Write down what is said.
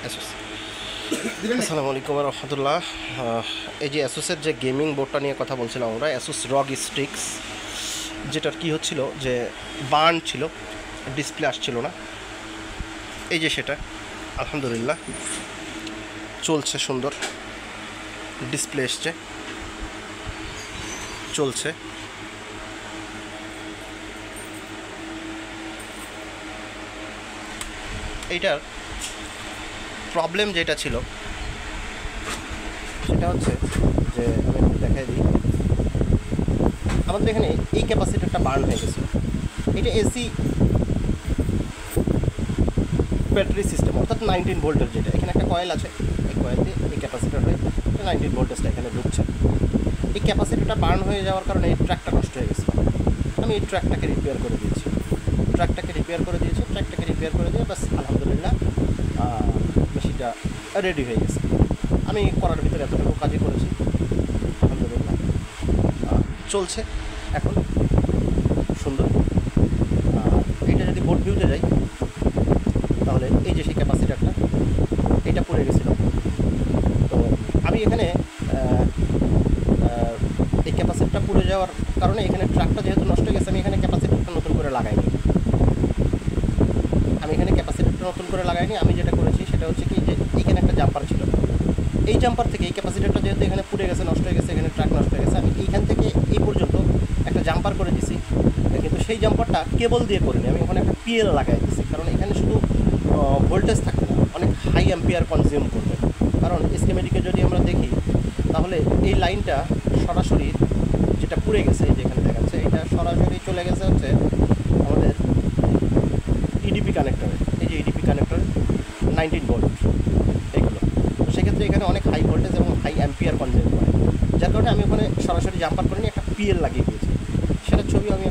Asus. আসসালামু আলাইকুম রহমতুল্লাহ। এই যে অ্যাসুসের যে গেমিং বোর্ডটা নিয়ে কথা বলছিলাম আমরা, অ্যাসুস রগ স্টিক্স, যেটার কি হচ্ছিল যে বার্ন ছিল, ডিসপ্লে আসছিল না। এই যে সেটা আলহামদুলিল্লাহ চলছে, সুন্দর ডিসপ্লে এসছে, চলছে। এইটার প্রবলেম যেটা ছিল সেটা হচ্ছে যে আমি একটু দেখাই দিই। আমাদের এখানে এই ক্যাপাসিটারটা বার্ন হয়ে গেছে। এটা এসি ব্যাটারি সিস্টেম, অর্থাৎ 19 ভোল্টের, যেটা এখানে একটা কয়েল আছে, এই কয়েল দিয়ে এই ক্যাপাসিটার হয়ে 19 ভোল্টেজটা এখানে ঢুকছে। এই ক্যাপাসিটারটা বার্ন হয়ে যাওয়ার কারণে এই ট্র্যাকটা নষ্ট হয়ে গেছে। আমি এই ট্র্যাকটাকে রিপেয়ার করে দিয়েছি, ট্র্যাকটাকে রিপেয়ার করে দিয়ে বাস আলহামদুলিল্লাহ মেশিনটা রেডি হয়ে গেছে। আমি করার ভিতরে এতটুকু কাজই করেছি, আলহামদুলিল্লাহ চলছে এখন সুন্দর। এটা যদি বোর্ড ভিউতে যাই তাহলে এই যে সেই ক্যাপাসিটারটা, এটা পড়ে গেছিলো। তো আমি এখানে এই ক্যাপাসিটারটা পুড়ে যাওয়ার কারণে এখানে ট্রাকটা যেহেতু নষ্ট হয়ে গেছে, আমি এখানে ক্যাপাসিটারটা নতুন করে লাগাইনি। আমি যেটা করেছি সেটা হচ্ছে কি, যে এইখানে একটা জাম্পার ছিল, এই জাম্পার থেকে এই ক্যাপাসিটারটা যেহেতু এখানে পুড়ে গেছে, নষ্ট হয়ে গেছে, এখানে ট্রাক নষ্ট হয়ে গেছে, আমি এইখান থেকে এই পর্যন্ত একটা জাম্পার করে দিছি। কিন্তু সেই জাম্পারটা কেবল দিয়ে করিনি, আমি ওখানে একটা পিএল লাগাই দিছি, কারণ এখানে শুধু ভোল্টেজ থাকবে না, অনেক হাই অ্যাম্পিয়ার কনজিউম করবে। কারণ স্কিমেটিকে যদি আমরা দেখি তাহলে এই লাইনটা সরাসরি যেটা পুড়ে গেছে, যেখানে দেখাচ্ছে, এটা সরাসরি চলে গেছে হচ্ছে আমাদের ইডিপি কানেক্টরে। এই যে ইডিপি কানেক্টর 19 ভোল্ট এগুলো, তো সেক্ষেত্রে এখানে অনেক হাই ভোল্টেজ এবং হাই অ্যাম্পিয়ার কনজিউম করে, যার কারণে আমি ওখানে সরাসরি জাম্পার করে নিয়ে একটা পিএল লাগিয়ে দিয়েছি। সেটার ছবি আমি